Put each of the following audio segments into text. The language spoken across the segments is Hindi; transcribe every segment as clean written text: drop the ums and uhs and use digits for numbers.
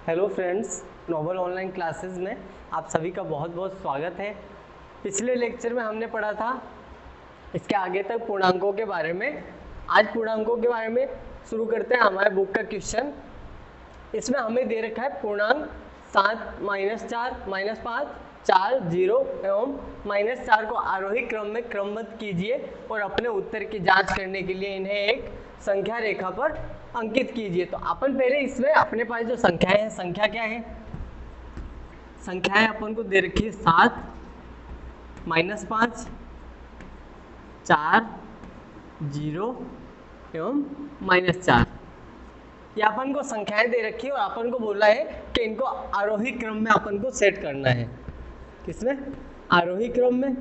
Hello friends, Noble online classes में आप सभी का बहुत बहुत स्वागत है। पिछले लेक्चर में हमने पढ़ा था इसके आगे तक पूर्णांकों के बारे में। आज पूर्णांकों के बारे में शुरू करते हैं हमारे बुक का क्वेश्चन। इसमें हमें दे रखा है पूर्णांक 7, -4, -5, 4, 0 एवं -4 को आरोही क्रम में क्रमबद्ध कीजिए और अपने उत्तर की जांच करने के लिए इन्हें एक संख्या रेखा पर अंकित कीजिए। तो अपन पहले इसमें अपने पास जो संख्याएं हैं, संख्या क्या है, संख्याएं अपन को दे रखी है 7, -5, 4, 0 एवं -4। ये अपन को संख्याएं दे रखी है और अपन को बोला है कि इनको आरोही क्रम में अपन को सेट करना है। किसमें? आरोही क्रम में।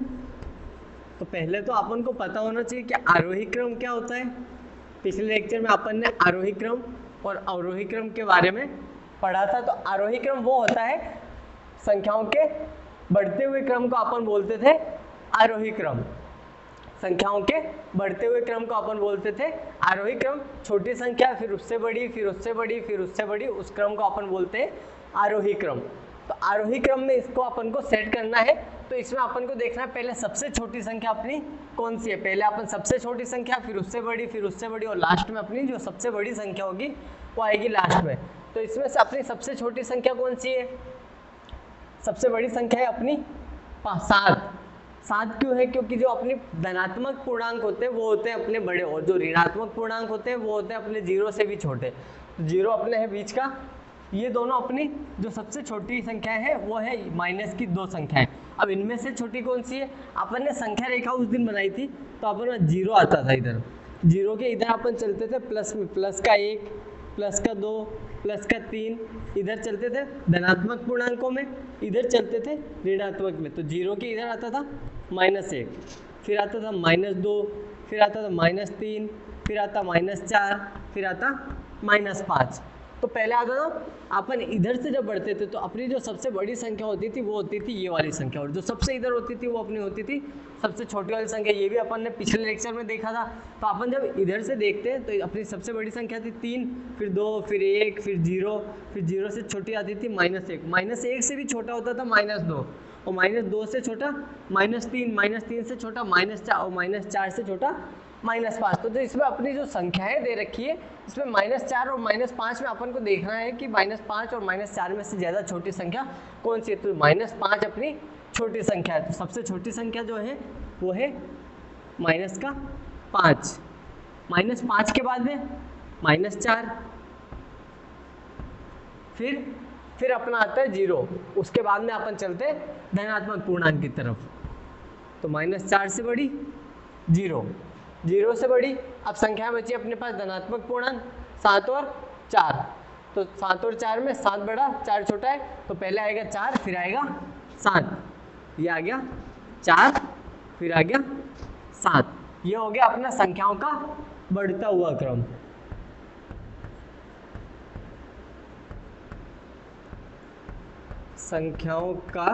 तो पहले तो अपन को पता होना चाहिए कि आरोही क्रम क्या होता है। पिछले लेक्चर में अपन ने आरोही क्रम और अवरोही क्रम के बारे में पढ़ा था। तो आरोही क्रम वो होता है, संख्याओं के बढ़ते हुए क्रम को अपन बोलते थे आरोही क्रम। संख्याओं के बढ़ते हुए क्रम को अपन बोलते थे आरोही क्रम। छोटी संख्या फिर उससे बड़ी, फिर उससे बड़ी, फिर उससे बड़ी, उस क्रम को अपन बोलते हैं आरोही क्रम। तो आरोही क्रम में इसको अपन को सेट करना है। तो इसमें अपन को देखना है पहले सबसे छोटी संख्या अपनी कौन सी है। पहले अपन सबसे छोटी संख्या, फिर उससे बड़ी, फिर उससे बड़ी, और लास्ट में अपनी जो सबसे बड़ी संख्या होगी वो आएगी लास्ट में। तो इसमें से अपनी सबसे छोटी संख्या कौन सी है? सबसे बड़ी संख्या है अपनी 7। 7 क्यों है? क्योंकि जो अपने धनात्मक पूर्णांक होते हैं वो होते हैं अपने बड़े, और जो ऋणात्मक पूर्णांक होते हैं वो होते हैं अपने 0 से भी छोटे। तो 0 अपने है बीच का। ये दोनों अपनी जो सबसे छोटी संख्या है वो है माइनस की 2 संख्याएं। अब इनमें से छोटी कौन सी है? अपन ने संख्या रेखा उस दिन बनाई थी तो अपन 0 आता था इधर। 0 के इधर अपन चलते थे प्लस में, प्लस का 1, प्लस का 2, प्लस का 3, इधर चलते थे धनात्मक पूर्णांकों में, इधर चलते थे ऋणात्मक में। तो 0 के इधर आता था -1, फिर आता था -2, फिर आता था -3, फिर आता -4, फिर आता -5। तो पहले आता था अपन इधर से जब बढ़ते थे तो अपनी जो सबसे बड़ी संख्या होती थी वो होती थी ये वाली संख्या, और जो सबसे इधर होती थी वो अपनी होती थी सबसे छोटी वाली संख्या। ये भी अपन ने पिछले लेक्चर में देखा था। तो अपन जब इधर से देखते हैं तो अपनी सबसे बड़ी संख्या थी 3, फिर 2, फिर 1, फिर 0, फिर 0 से छोटी आती थी -1, -1 से भी छोटा होता था -2, और -2 से छोटा -3, -3 से छोटा -4, और -4 से छोटा -5। तो इसमें अपनी जो संख्याएं दे रखी है इसमें -4 और -5 में अपन को देखना है कि -5 और -4 में से ज़्यादा छोटी संख्या कौन सी है। तो -5 अपनी छोटी संख्या है। तो सबसे छोटी संख्या जो है वो है -5। -5 के बाद में -4, फिर अपना आता है 0। उसके बाद में अपन चलते हैं धनात्मक पूर्णांक की तरफ। तो -4 से बड़ी 0, 0 से बड़ी। अब संख्या बची अपने पास धनात्मक पूर्णांक 7 और 4। तो 7 और 4 में 7 बड़ा 4 छोटा है, तो पहले आएगा 4, फिर आएगा 7। ये आ गया 4, फिर आ गया 7। ये हो गया अपना संख्याओं का बढ़ता हुआ क्रम। संख्याओं का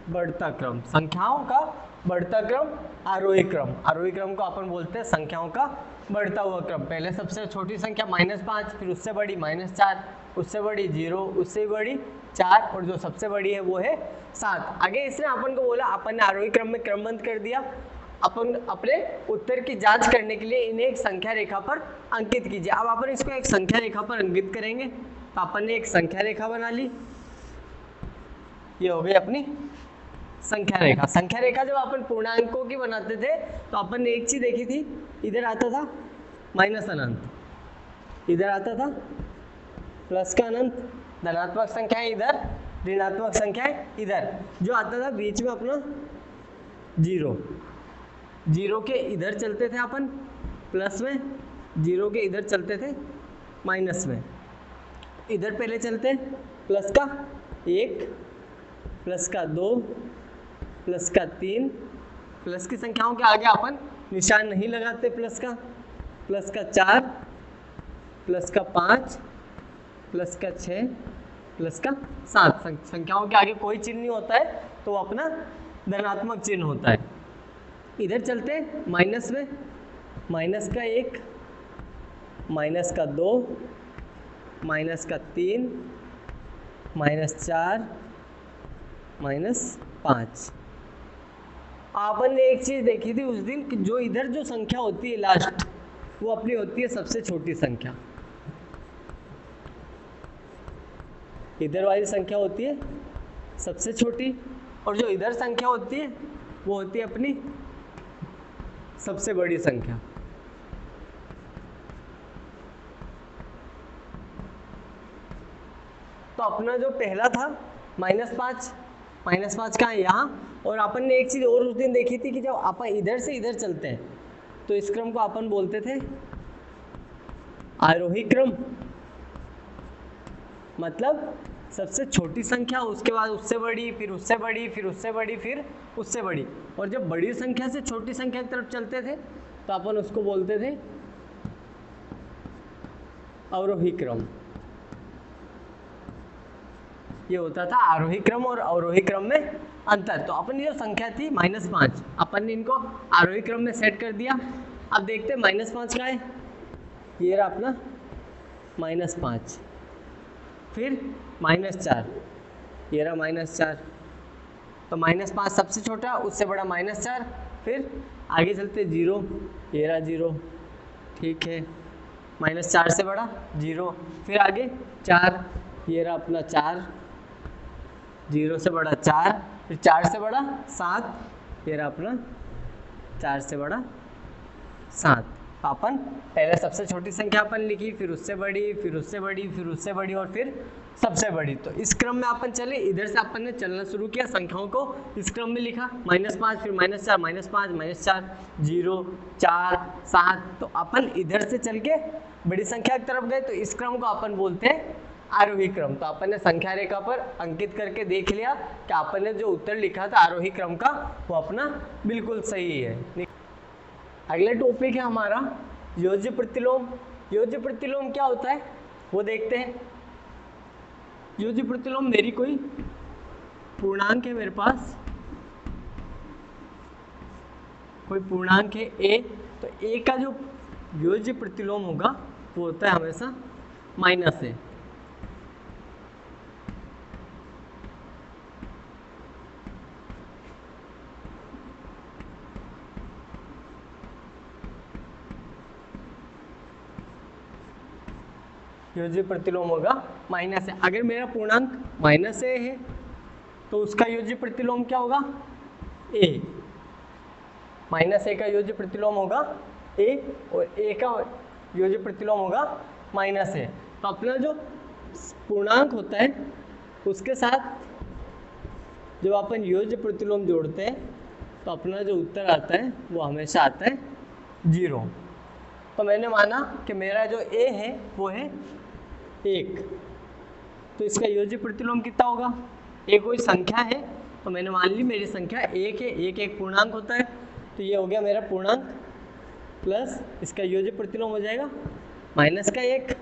बढ़ता क्रम, संख्याओं का बढ़ता क्रम आरोही क्रम। आरोही क्रम को अपन बोलते हैं संख्याओं का बढ़ता हुआ क्रम। पहले सबसे छोटी संख्या -5, फिर उससे बड़ी -4, उससे बड़ी 0, उससे बड़ी 4, और जो सबसे बड़ी है वो है 7। आगे इसने अपन को बोला, अपन ने आरोही क्रम में क्रमबद्ध कर दिया। अपन अपने उत्तर की जांच करने के लिए इन्हें एक संख्या रेखा पर अंकित कीजिए। अब अपन इसको एक संख्या रेखा पर अंकित करेंगे। तो अपन ने एक संख्या रेखा बना ली। ये हो गई अपनी संख्या रेखा। संख्या रेखा जब अपन पूर्णांकों की बनाते थे तो अपन ने एक चीज देखी थी, इधर आता था माइनस अनंत, इधर आता था प्लस का अनंत, धनात्मक संख्याएं इधर, ऋणात्मक संख्याएं इधर, जो आता था बीच में अपना 0। 0 के इधर चलते थे अपन प्लस में, 0 के इधर चलते थे माइनस में। इधर पहले चलते प्लस का 1, प्लस का 2, प्लस का 3, प्लस की संख्याओं के आगे अपन निशान नहीं लगाते प्लस का 4, प्लस का 5, प्लस का 6, प्लस का 7। संख्याओं के आगे कोई चिन्ह नहीं होता है तो अपना धनात्मक चिन्ह होता है। इधर चलते हैं माइनस में, माइनस का 1, माइनस का 2, माइनस का 3, -4, -5। आपन ने एक चीज देखी थी उस दिन कि जो इधर जो संख्या होती है लास्ट, वो अपनी होती है सबसे छोटी संख्या। इधर वाली संख्या होती है सबसे छोटी, और जो इधर संख्या होती है वो होती है अपनी सबसे बड़ी संख्या। तो अपना जो पहला था -5, -5 कहाँ है? यहाँ। और अपन ने एक चीज और उस दिन देखी थी कि जब अपन इधर से इधर चलते हैं तो इस क्रम को अपन बोलते थे आरोही क्रम। मतलब सबसे छोटी संख्या, उसके बाद उससे बड़ी, फिर उससे बड़ी, फिर उससे बड़ी, फिर उससे बड़ी। और जब बड़ी संख्या से छोटी संख्या की तरफ चलते थे तो अपन उसको बोलते थे अवरोही क्रम। ये होता था आरोही क्रम और अवरोही क्रम में अंतर। तो अपन जो संख्या थी -5, अपन ने इनको आरोही क्रम में सेट कर दिया। अब देखते हैं -5 का है, ये रहा अपना -5, फिर -4, ये रहा -4। तो -5 सबसे छोटा, उससे बड़ा -4, फिर आगे चलते 0, ये रहा 0, ठीक है। -4 से बड़ा 0, फिर आगे 4, ये रहा अपना 4, 0 से बड़ा 4, फिर 4 से बड़ा 7, ये रहा अपना 4 से बड़ा 7। तो अपन पहले सबसे छोटी संख्या अपन लिखी, फिर उससे बड़ी, फिर उससे बड़ी, फिर उससे बड़ी, और फिर सबसे बड़ी। तो इस क्रम में अपन चले, इधर से अपन ने चलना शुरू किया, संख्याओं को इस क्रम में लिखा, -5, फिर -4, -5, -4, 0, 4, 7। तो अपन इधर से चल के बड़ी संख्या की तरफ गए, तो इस क्रम को अपन बोलते हैं आरोही क्रम। तो अपन ने संख्या रेखा पर अंकित करके देख लिया कि अपन ने जो उत्तर लिखा था आरोही क्रम का वो अपना बिल्कुल सही है। अगला टॉपिक है हमारा योज्य प्रतिलोम। योज्य प्रतिलोम क्या होता है वो देखते हैं। योज्य प्रतिलोम, मेरी कोई पूर्णांक है, मेरे पास कोई पूर्णांक है a, तो a का जो योज्य प्रतिलोम होगा वो होता है हमेशा -a। योज्य प्रतिलोम होगा -a। अगर मेरा पूर्णांक -a है तो उसका योज्य प्रतिलोम क्या होगा? a। -a का योज्य प्रतिलोम होगा a, और a का योज्य प्रतिलोम होगा -a। तो अपना जो पूर्णांक होता है उसके साथ जब अपन योज्य प्रतिलोम जोड़ते हैं तो अपना जो उत्तर आता है वो हमेशा आता है 0। तो मैंने माना कि मेरा जो a है वो है 1, तो इसका योज्य प्रतिलोम कितना होगा? a कोई संख्या है, तो मैंने मान ली मेरी संख्या 1 है, 1 एक पूर्णांक होता है, तो ये हो गया मेरा पूर्णांक प्लस इसका योज्य प्रतिलोम हो जाएगा -1।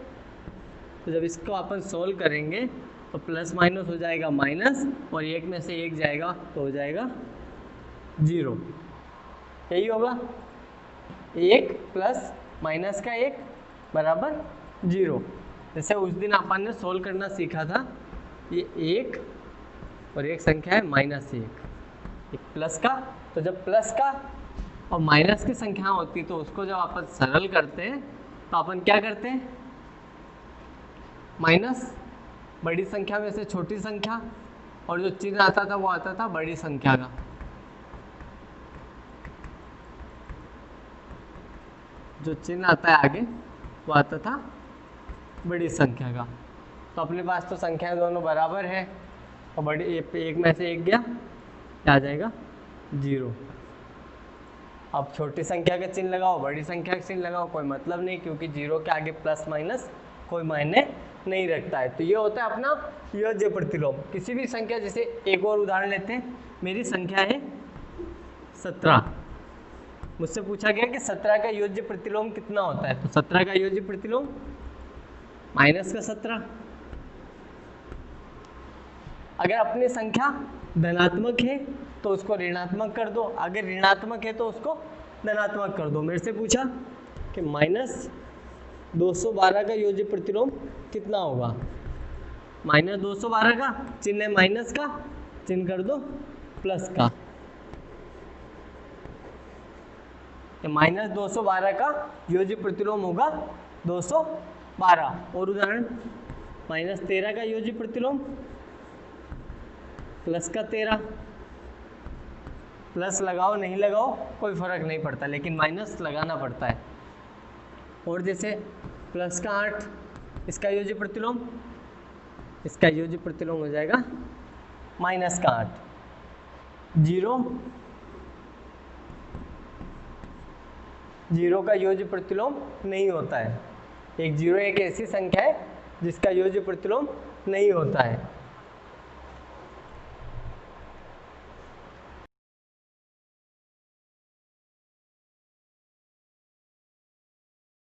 तो जब इसको अपन सोल्व करेंगे तो प्लस माइनस हो जाएगा माइनस, और 1 में से 1 जाएगा तो हो जाएगा 0। यही होगा, 1 प्लस माइनस का 1 बराबर 0। जैसे उस दिन अपन ने सोल्व करना सीखा था, ये 1 और एक संख्या है -1, एक प्लस का। तो जब प्लस का और माइनस की संख्या होती तो उसको जब अपन सरल करते हैं तो अपन क्या करते हैं? माइनस बड़ी संख्या में से छोटी संख्या, और जो चिन्ह आता था वो आता था बड़ी संख्या का। जो चिन्ह आता है आगे वो आता था बड़ी संख्या का। तो अपने पास तो संख्याएं दोनों बराबर है, और बड़ी एक में से 1 गया, क्या आ जाएगा? 0। अब छोटी संख्या का चिन्ह लगाओ, बड़ी संख्या का चिन्ह लगाओ, कोई मतलब नहीं, क्योंकि 0 के आगे प्लस माइनस कोई मायने नहीं रखता है। तो ये होता है अपना योज्य प्रतिलोम। किसी भी संख्या, जैसे एक और उदाहरण लेते हैं, मेरी संख्या है 17, मुझसे पूछा गया कि 17 का योज्य प्रतिलोम कितना होता है? तो 17 का योज्य प्रतिलोम -17। अगर अपनी संख्या धनात्मक है तो उसको ऋणात्मक कर दो, अगर ऋणात्मक है तो उसको धनात्मक कर दो। मेरे से पूछा कि -212 का योज्य प्रतिलोम कितना होगा। -212 का चिन्ह है माइनस का, चिन्ह कर दो प्लस का। -212 का योज्य प्रतिलोम होगा 212। और उदाहरण -13 का योज्य प्रतिलोम प्लस का 13। प्लस लगाओ नहीं लगाओ कोई फर्क नहीं पड़ता, लेकिन माइनस लगाना पड़ता है। और जैसे प्लस का 8, इसका योज्य प्रतिलोम, इसका योज्य प्रतिलोम हो जाएगा माइनस का 8। 0 का योज्य प्रतिलोम नहीं होता है। एक 0 एक ऐसी संख्या है जिसका योज्य प्रतिलोम नहीं होता है।